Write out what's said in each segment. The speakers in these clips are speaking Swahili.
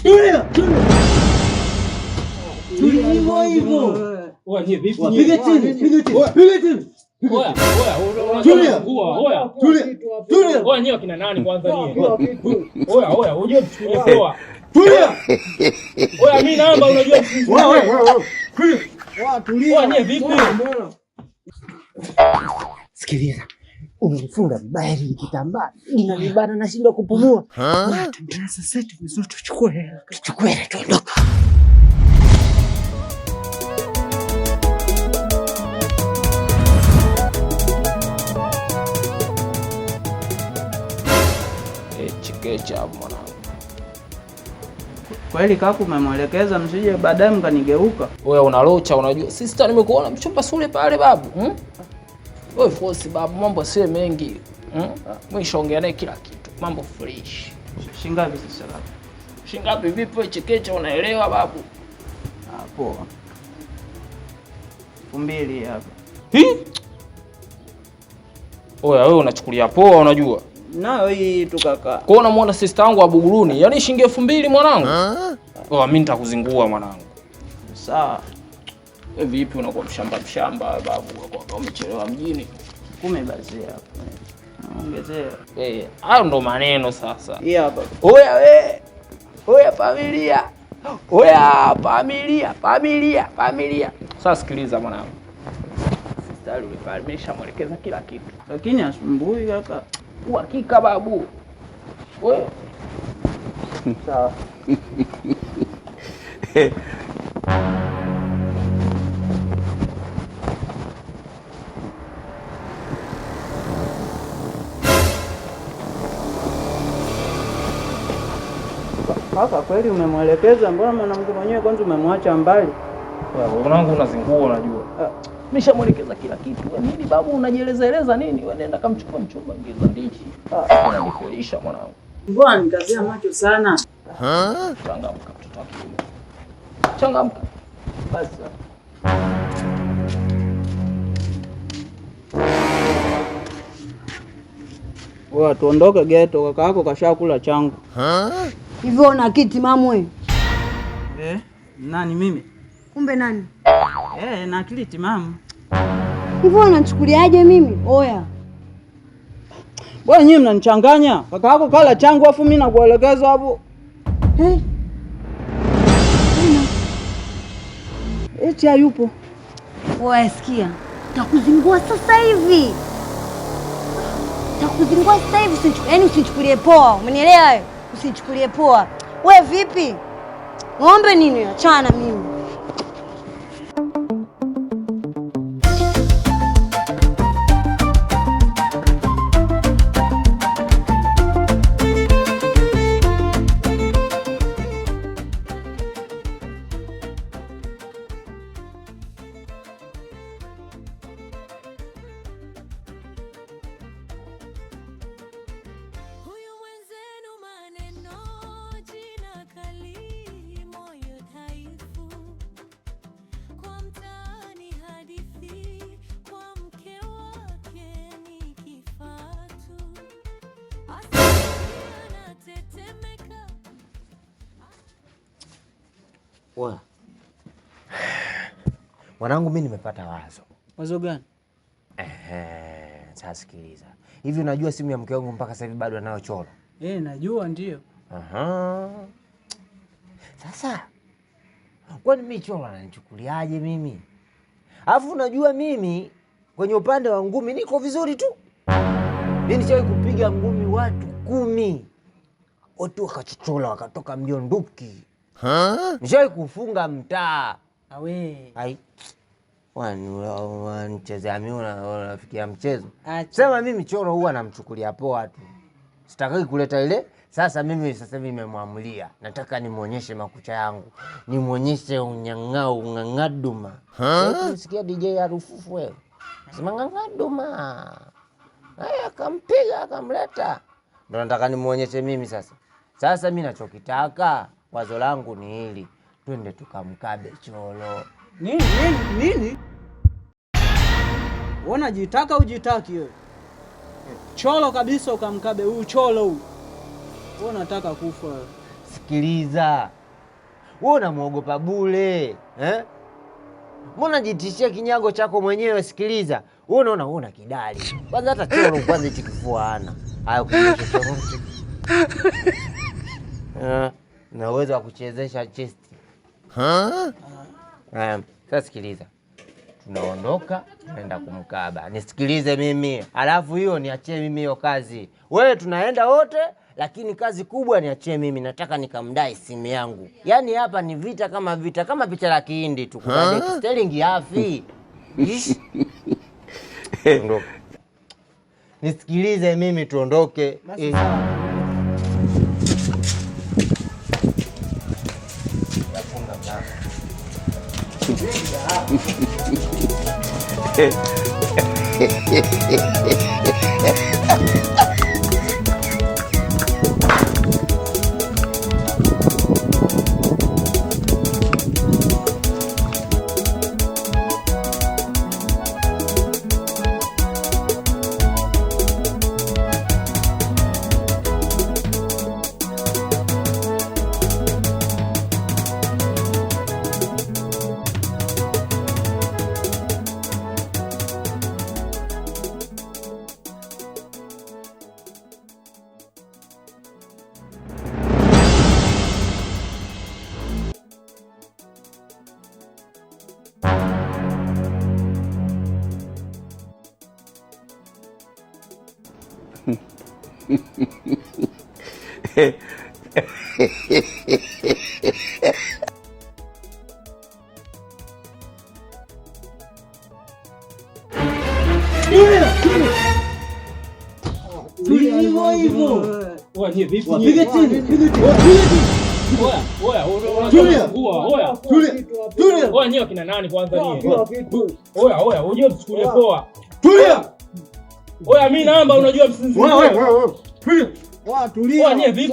Tulia. Hivyo hivyo. Wewe ni vipi? Piga chini, piga chini. Piga chini. Oya, tulia. Oya. Tulia. Oya nyewe kina nani kwanza nyie? Oya, unajua kuchukulia poa. Tulia. Oya mimi naomba unajua kuchukulia. Wewe tulia. Oya nyewe vipi? Sikiliza. Umefunga vibaya hili kitambaa. Inanibana nashindwa kupumua. Sasa vizuri tuchukue hela. Tuchukue hela tuondoke. Chikecha mwanangu. Kweli kaka umemwelekeza msije baadaye mkanigeuka. Wewe unalocha unajua. Sister nimekuona mchumba sule pale babu. Wewe force babu mambo sio mengi. Mwisho ongea naye kila kitu. Mambo fresh. Shingapi sasa kaka? Shingapi vipi wewe Chikecha unaelewa babu? Poa. 2000 hapa. Oya wewe unachukulia poa unajua. Nayo hii tu kaka. Kwa unamwona sister yangu wa Buguruni, yaani shilingi 2000 mwanangu. Oh, mimi nitakuzingua mwanangu. Sawa. Wewe vipi unakuwa mshamba babu, unakuwa umechelewa mjini. Kumebazia hapo. Ongezea. Hayo ndo maneno sasa. Hii hapa. Oya we. Oya familia. Oya familia. Sasa sikiliza mwanangu. Sister yule pale nimeshamwelekeza kila kitu. Lakini asumbui kaka. Uhakika babu. Wewe. Sawa. Kaka kweli umemwelekeza, mbona mwanamke mwenyewe kwanza umemwacha mbali? Mwanangu unazingua unajua. Nimeshamwelekeza kila kitu. Nini babu unajieleza nini? Wewe nenda kamchukua mchumba ngeza ndichi. Unanifelisha mwanangu. Mbona nikazia macho sana? Changamka mtoto wa kiume. Changamka. Basi. Wewe tuondoke ghetto, kaka yako kashakula changu. Hivyo na kiti mamwe. Nani mimi? Kumbe nani? Na akili timamu. Hivyo unachukuliaje mimi? Oya. Wewe nyinyi mnanichanganya. Kaka yako kala changu afu mimi nakuelekeza hapo. Eti hayupo. Oya sikia. Takuzingua sasa hivi. Yaani usinichukulie poa. Umenielewa wewe? Usinichukulie poa. Wewe vipi? Ng'ombe nini? Achana mimi. Mwanangu mimi nimepata wazo. Wazo gani? Sasa sikiliza. Hivi unajua simu ya mke wangu mpaka sasa hivi bado anayo choro? Najua ndio. Sasa kwani mimi choro ananichukuliaje mimi? Alafu unajua mimi kwenye upande wa ngumi niko vizuri tu. Mimi nishawahi kupiga ngumi watu 10. Watu wakachochola wakatoka mbio nduki. Nishawahi kufunga mtaa. Awe. Hai. Wanachezea mimi unafikia mchezo. Sema mimi choro huwa namchukulia poa tu. Sitaki kuleta ile. Sasa mimi nimemwamulia. Nataka nimuonyeshe makucha yangu. Nimuonyeshe unyang'au ng'angaduma. Unasikia DJ Harufufu wewe? Sema ng'angaduma. Haya akampiga akamleta. Ndio nataka nimuonyeshe mimi sasa. Sasa mimi nachokitaka, wazo langu ni hili. Twende tukamkabe cholo. Nini? Unajitaka ujitaki wewe? Cholo kabisa ukamkabe huyu cholo huyu. Wewe unataka kufa. Sikiliza. Wewe unamuogopa bure. Mbona jitishia kinyago chako mwenyewe? Sikiliza. Wewe unaona una kidali. Kwanza hata choro kwanza hicho kifua hana. Haya kuonyesha choro. Na uwezo wa kuchezesha chest. Sasa sikiliza. Tunaondoka, tunaenda kumkaba. Nisikilize mimi. Alafu hiyo niachie mimi hiyo kazi. Wewe tunaenda wote, lakini kazi kubwa niachie mimi. Nataka nikamdai simu yangu. Yaani hapa ni vita kama picha la Kihindi tu. Kwa sterling yafi. Ondoka. Nisikilize mimi tuondoke. Oya, kina nani kwanza nini? Oya, unajua tuchukulie poa. Tulia. Oya, mimi namba unajua msinzi. Tulia. Oya, vipi?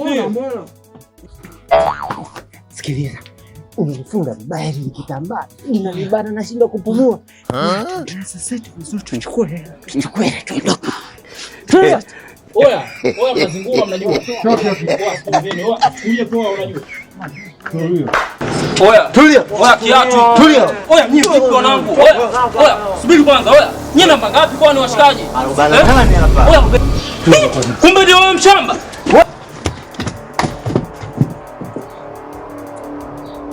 Sikiliza. Umenifunga vibaya hili kitambaa. Inanibana nashindwa kupumua. Sasa vizuri tuchukue hela. Tuchukue tuondoke. Oya, mnazingua mnajua. Tulia poa unajua. Oya, kiatu. Tulia. Oya, nyinyi vipi wanangu? Oya, subiri kwanza. Oya, nyinyi namba ngapi kwani washikaji? 48 hapa. Oya, kumbe ndio wewe mshamba.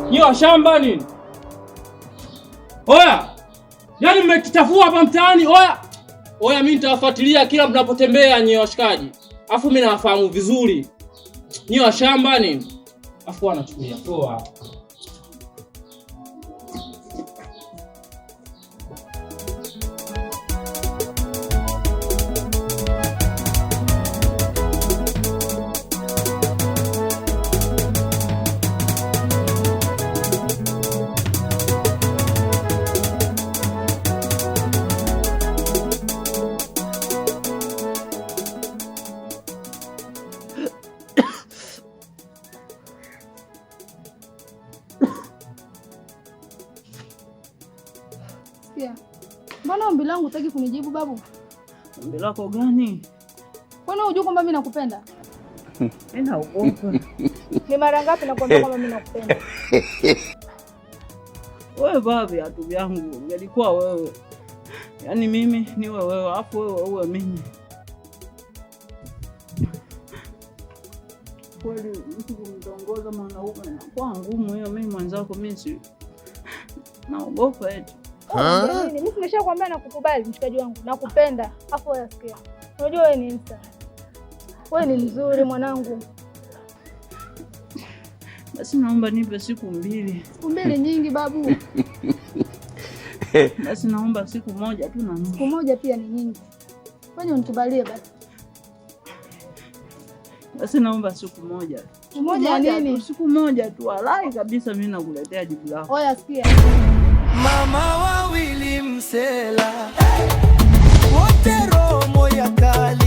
Nyinyi washamba nini? Oya, yaani mmekitafua hapa mtaani. Oya, mimi nitawafuatilia kila mnapotembea nyinyi washikaji. Afu mimi nawafahamu vizuri. Nyinyi washamba nini? Afu wanachukulia poa. Mbona ombi langu hutaki kunijibu babu? Ombi lako gani? Kwani unajua kwamba mimi nakupenda? Ninaogopa. Ni mara ngapi nakwambia kwamba mimi nakupenda? Wewe baba, viatu vyangu ungelikuwa wewe. Yaani mimi niwe wewe, afu wewe uwe mimi. Kweli mtu kumtongoza mwanaume inakuwa ngumu hiyo. Mimi mwanzako mimi si naogopa eti. Mimi nimeshakwambia nakukubali mshikaji wangu, nakupenda. Afu wewe sikia. Unajua wewe ni insta. Wewe ni mzuri mwanangu. Basi naomba nipe siku 2. Siku 2 nyingi babu. Basi naomba siku 1 tu na nusu. Siku 1 pia ni nyingi. Kwani unitubalie basi. Basi naomba siku 1. Siku 1 nini? Siku 1 tu, alai kabisa mimi nakuletea jibu lako. Oya sikia. Mama wawili msela wote roho ya kali